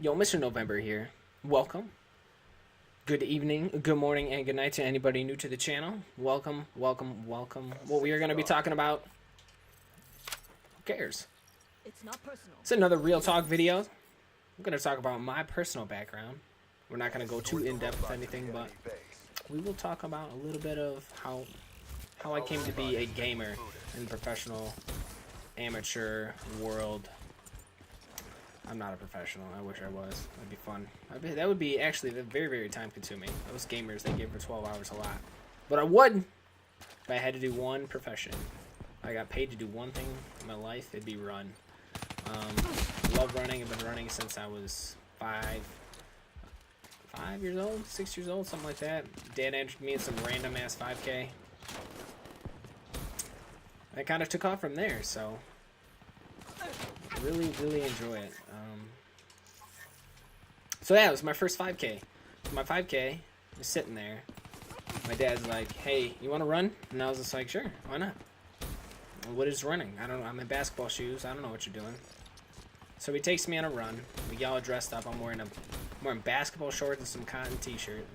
Yo, Mr. November here. Welcome. Good evening, good morning, and good night to anybody new to the channel. Welcome, welcome, welcome. What we are going to be talking about, who cares? It's not personal. It's another real talk video. I'm going to talk about my personal background. We're not going to go too in-depth with anything, but we will talk about a little bit of how I came to be a gamer in the professional, amateur world. I'm not a professional. I wish I was. That'd be fun. That would be actually very, very time consuming. Those gamers, they game for 12 hours a lot. But I would if I had to do one profession. I got paid to do one thing in my life, it'd be run. Love running. I've been running since I was 5 years old, 6 years old, something like that. Dad entered me in some random ass 5K. I kind of took off from there, so really enjoy it. So yeah, it was my first 5K. My 5K was sitting there. My dad's like, "Hey, you want to run?" And I was just like, "Sure, why not?" What is running? I don't know. I'm in basketball shoes. I don't know what you're doing. So he takes me on a run. We get all dressed up. I'm wearing basketball shorts and some cotton t-shirt.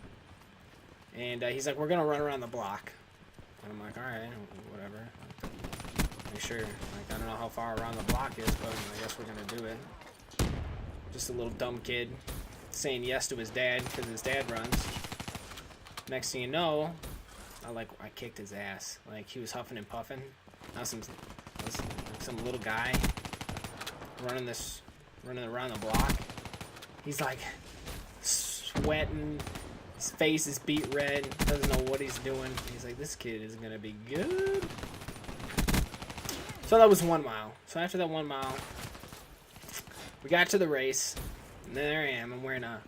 And he's like, "We're gonna run around the block." And I'm like, "All right, whatever." Like, sure. Like, I don't know how far around the block is, but I guess we're gonna do it. Just a little dumb kid saying yes to his dad because his dad runs. Next thing you know, I kicked his ass. Like, he was huffing and puffing. Now some little guy running around the block. He's like sweating. His face is beat red. Doesn't know what he's doing. He's like, "This kid is gonna be good." So that was 1 mile. So after that 1 mile, we got to the race. And there I am. I'm wearing a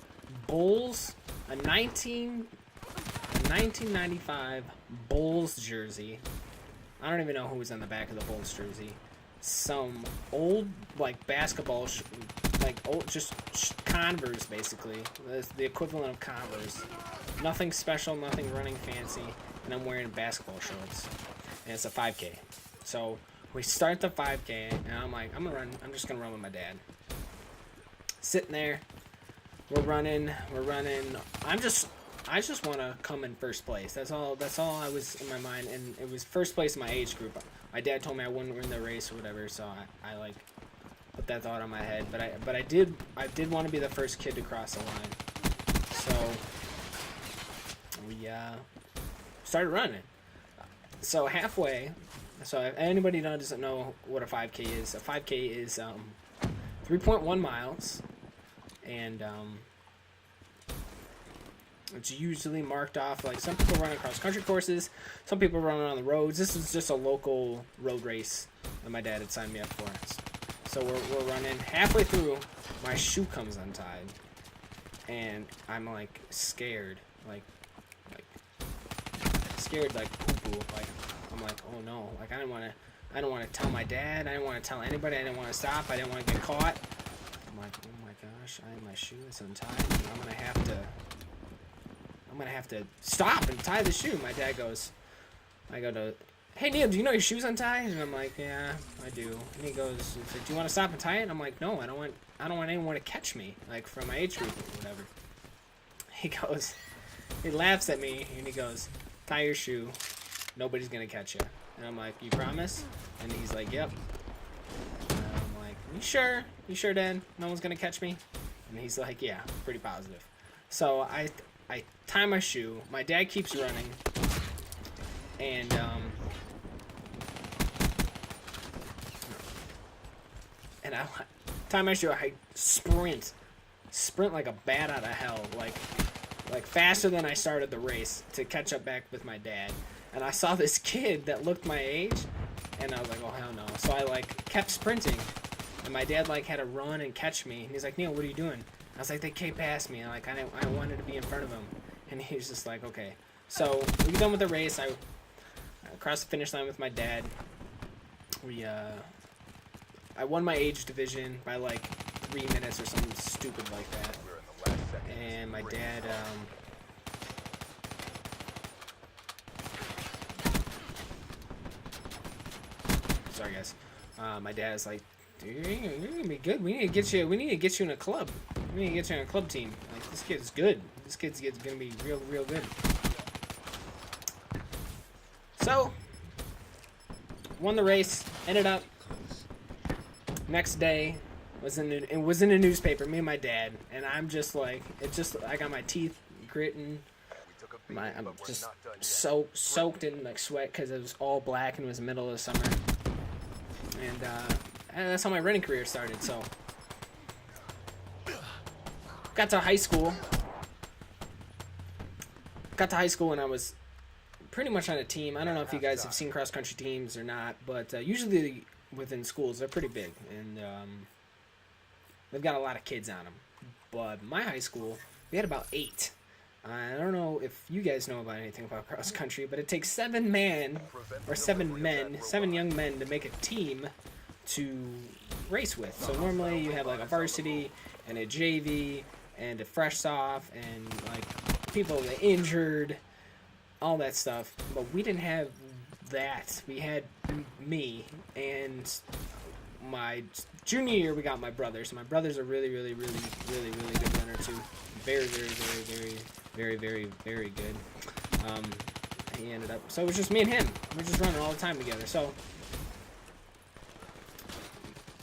1995 Bulls jersey. I don't even know who was on the back of the Bulls jersey. Some old, like, basketball, just Converse, basically. The equivalent of Converse. Nothing special, nothing running fancy. And I'm wearing basketball shorts. And it's a 5K. So we start the 5K, and I'm like, I'm just gonna run with my dad. Sitting there, we're running. I just want to come in first place. That's all I was in my mind, and it was first place in my age group. My dad told me I wouldn't win the race or whatever, so I like put that thought on my head. But I did want to be the first kid to cross the line. So we started running. So halfway. So if anybody doesn't know what a 5K is, a 5K is 3.1 miles, and it's usually marked off. Like, some people run across country courses, some people run on the roads. This is just a local road race that my dad had signed me up for. So we're running. Halfway through, my shoe comes untied, and I'm like scared, like scared like poo-poo. Like, I'm like, oh no, like I don't want to tell my dad, I didn't want to tell anybody, I didn't want to stop, I didn't want to get caught. I'm like, oh my gosh, my shoe is untied, and I'm gonna have to stop and tie the shoe. My dad goes, "Hey Neil, do you know your shoe's untied?" And I'm like, "Yeah, I do." And he goes, "Do you want to stop and tie it?" And I'm like, "No, I don't want anyone to catch me, like from my age group or whatever." He laughs at me and he goes, "Tie your shoe. Nobody's gonna catch you." And I'm like, "You promise?" And he's like, "Yep." And I'm like, You sure, Dad? No one's gonna catch me?" And he's like, "Yeah, pretty positive." So I tie my shoe. My dad keeps running, and I tie my shoe. I sprint like a bat out of hell, like faster than I started the race to catch up back with my dad. And I saw this kid that looked my age, and I was like, "Oh hell no!" So I kept sprinting, and my dad had to run and catch me. And he's like, "Neil, what are you doing?" I was like, "They came past me." And I wanted to be in front of him, and he was just like, "Okay." So we get done with the race. I crossed the finish line with my dad. I won my age division by 3 minutes or something stupid like that. And my dad, sorry guys, my dad is like, "Dude, you're gonna be good. We need to get you in a club." I mean, get you on a club team. Like, this kid's good. This kid's gonna be real good. So, won the race. Ended up next day it was in a newspaper. Me and my dad, and I'm just like, I got my teeth gritting. I'm just soaked in like sweat because it was all black and it was the middle of the summer. And that's how my running career started. So, got to high school. And I was pretty much on a team. I don't know if you guys have seen cross country teams or not, but usually within schools they're pretty big, and they've got a lot of kids on them. But my high school, we had about 8. I don't know if you guys know about anything about cross country, but it takes 7 young men to make a team to race with. So normally you have like a varsity and a JV and a fresh soft and like people that injured, all that stuff. But we didn't have that. We had me, and my junior year we got my brother. So my brother's a really good runner too. Very good. He ended up, so it was just me and him. We're just running all the time together. So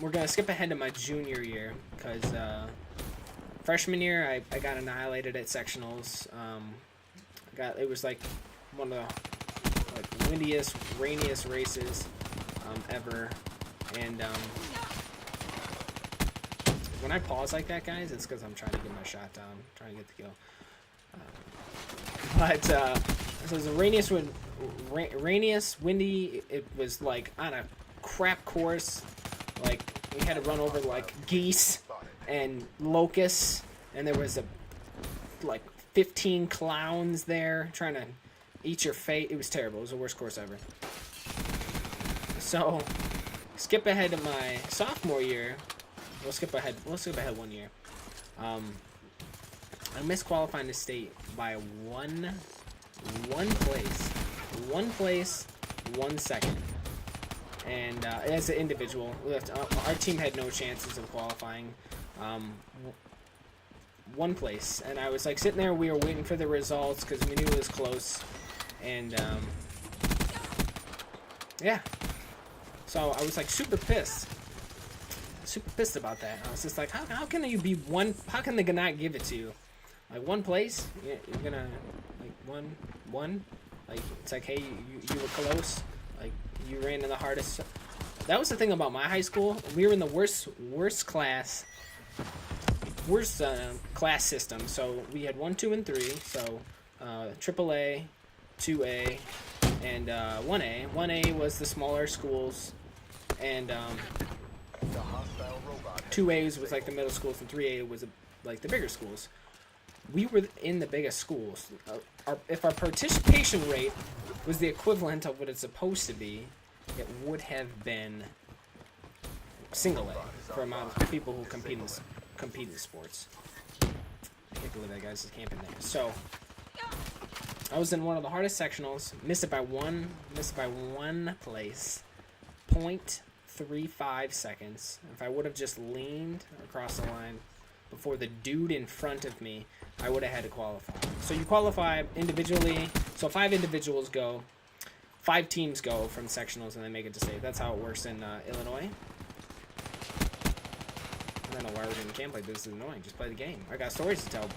we're gonna skip ahead to my junior year because freshman year I got annihilated at sectionals. It was like one of the like windiest, rainiest races ever, and when I pause like that, guys, it's because I'm trying to get my shot down, trying to get the kill. So it was the rainiest, windy. It was like on a crap course. Like we had to run over like geese and locusts, and there was like 15 clowns there trying to eat your fate. It was terrible. It was the worst course ever. So skip ahead to my sophomore year. We'll skip ahead 1 year. I missed qualifying to state by one place, 1 second. And as an individual, our team had no chances of qualifying. 1 place, and I was like sitting there. We were waiting for the results because we knew it was close, and yeah. So I was like super pissed about that. I was just like, how can you be one? How can they not give it to you? Like 1 place, you're gonna like one. Like it's like, hey, you were close. Like you ran in the hardest. That was the thing about my high school. We were in the worst class system. So we had 1, 2, and 3. So AAA, 2A, and 1A. 1A was the smaller schools, and 2A was like the middle schools, and 3A was like the bigger schools. We were in the biggest schools. If our participation rate was the equivalent of what it's supposed to be, it would have been single A for amount of people who compete in sports. I can't believe that guy's just camping there. So I was in one of the hardest sectionals, missed it by one place, 0.35 seconds. If I would have just leaned across the line before the dude in front of me, I would have had to qualify. So you qualify individually. So 5 individuals go, 5 teams go from sectionals, and they make it to state. That's how it works in Illinois. I don't know why we're doing camp like this. It's annoying. Just play the game. I got stories to tell.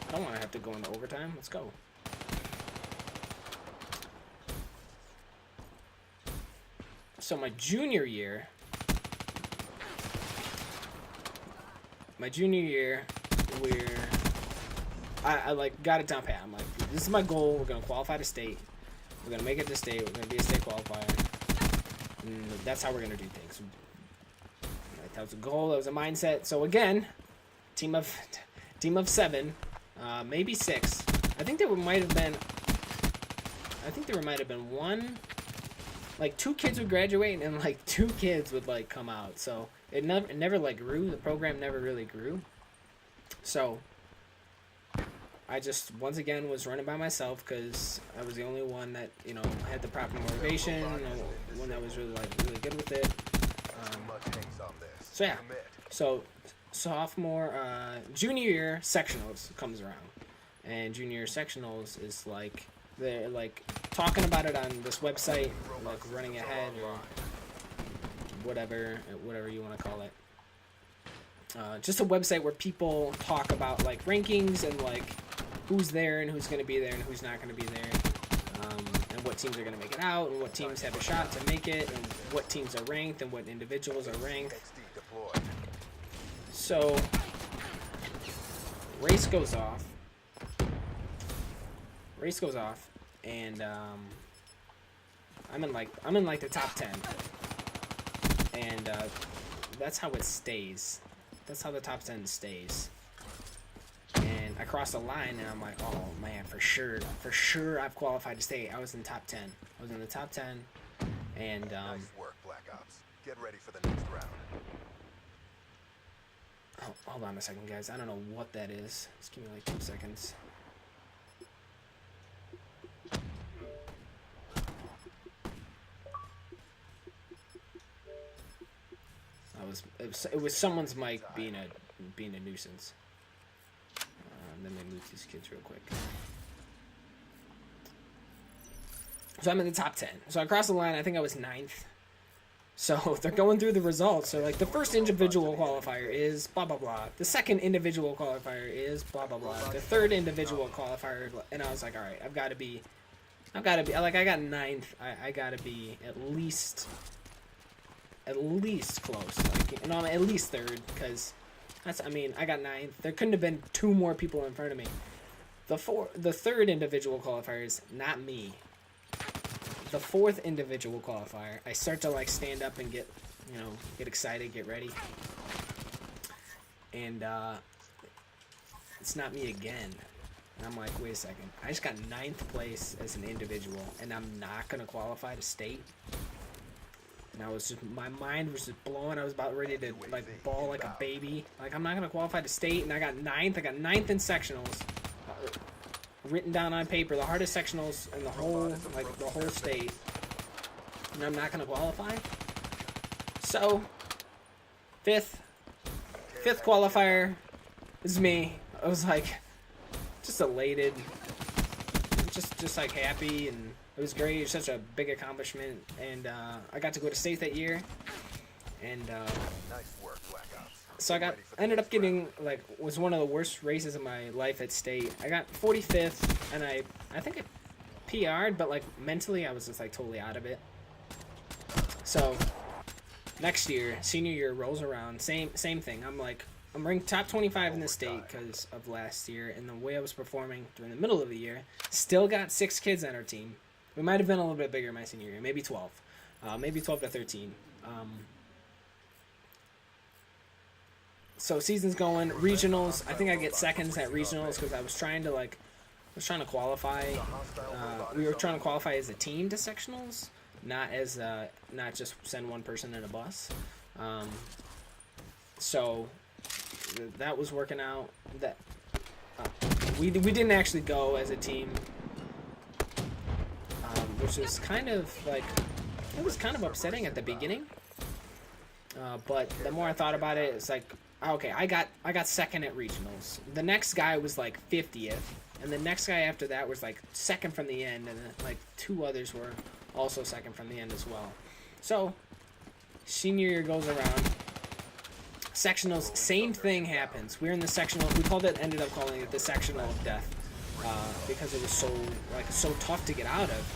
I don't want to have to go into overtime. Let's go. So my junior year, where I like got it down pat. I'm like, this is my goal. We're gonna qualify to state. We're gonna make it to state. We're gonna be a state qualifier. And that's how we're gonna do things. That was a goal. That was a mindset. So again, team of 7, maybe 6. I think there might have been one. Like 2 kids would graduate, and like 2 kids would like come out. So it never like grew. The program never really grew. So I just once again was running by myself because I was the only one that had the proper motivation. One that was really good with it. So yeah. So junior year sectionals comes around, and junior year sectionals is like they're like talking about it on this website, like running ahead or whatever you want to call it. Just a website where people talk about like rankings and like who's there and who's going to be there and who's not going to be there, and what teams are going to make it out and what teams have a shot to make it and what teams are ranked and what individuals are ranked. So race goes off, and I'm in like the top 10, and that's how it stays. That's how the top 10 stays. And I crossed the line, and I'm like, oh man, for sure, I've qualified to stay. I was in top 10. I was in the top 10, and nice work, Black Ops. Get ready for the next round. Oh, hold on a second, guys. I don't know what that is. Just give me like 2 seconds. It was someone's mic being a nuisance. Let me move these kids real quick. So I'm in the top 10. So I crossed the line. I think I was 9th. So they're going through the results. So like the first individual qualifier is blah blah blah. The second individual qualifier is blah blah blah. The third individual qualifier, and I was like, all right, I've got to be like, I got 9th. I got to be at least close, like, and I'm at least 3rd, because I got 9th. There couldn't have been 2 more people in front of me. The 3rd individual qualifier is not me. The 4th individual qualifier, I start to like stand up and get excited, get ready, and it's not me again. And I'm like, wait a second, I just got 9th place as an individual, and I'm not gonna qualify to state. And my mind was just blowing. I was about ready to like bawl like a baby. Like, I'm not gonna qualify to state, and I got 9th. I got 9th in sectionals, written down on paper, the hardest sectionals in the whole state, and I'm not gonna qualify. So, fifth qualifier is me. I was like, just elated, just like happy, and it was great. It was such a big accomplishment, and I got to go to state that year, and Nice work, Black Ops. so I ended up getting, like, was one of the worst races of my life at state. I got 45th, and I think I PR'd, but like mentally I was just like totally out of it. So next year, senior year rolls around, same thing. I'm ranked top 25 in the state because of last year, and the way I was performing during the middle of the year. Still got 6 kids on our team. We might have been a little bit bigger my senior year, maybe 12, maybe 12 to 13. So season's going, regionals. I think I get seconds at regionals because I was trying to qualify. We were trying to qualify as a team to sectionals, not just send one person in a bus. So that was working out. That we didn't actually go as a team, which is kind of like, it was kind of upsetting at the beginning. But the more I thought about it, it's like, okay, I got second at regionals. The next guy was like 50th, and the next guy after that was like second from the end, and then like 2 others were also second from the end as well. So senior year goes around. Sectionals, same thing happens. We're in the sectional. Ended up calling it the sectional of death, because it was so tough to get out of.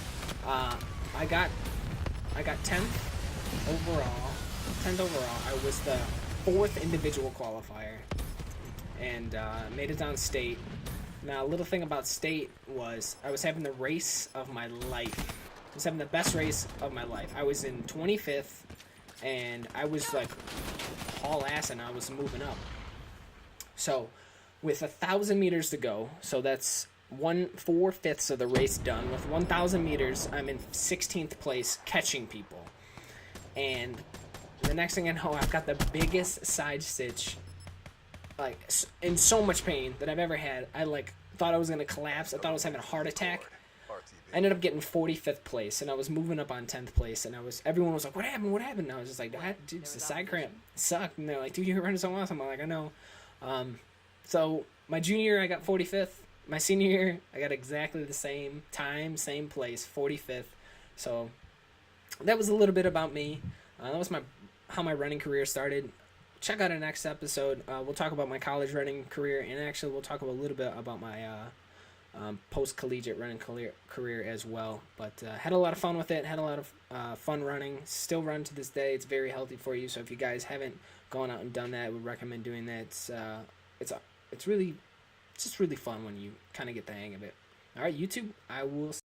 I got 10th overall. 10th overall. I was the 4th individual qualifier, and made it down state. Now, a little thing about state was I was having the race of my life. I was having the best race of my life. I was in 25th, and I was like haul ass, and I was moving up. So with 1,000 meters to go, so that's 4/5 of the race done. With 1,000 meters, I'm in 16th place catching people. And the next thing I know, I've got the biggest side stitch, like in so much pain that I've ever had. I like thought I was gonna collapse. I thought I was having a heart attack. RTB. I ended up getting 45th place, and I was moving up on 10th place, and everyone was like, what happened, what happened? And I was just like, dude, it's a side cramp. It sucked. And they're like, dude, you're running so awesome. I'm like, I know. So my junior year, I got 45th. My senior year, I got exactly the same time, same place, 45th. So that was a little bit about me. That was how my running career started. Check out our next episode. We'll talk about my college running career, and actually we'll talk a little bit about my post-collegiate running career as well. But had a lot of fun with it. Had a lot of fun running. Still run to this day. It's very healthy for you. So if you guys haven't gone out and done that, I would recommend doing that. It's really just really fun when you kind of get the hang of it. All right, YouTube. I will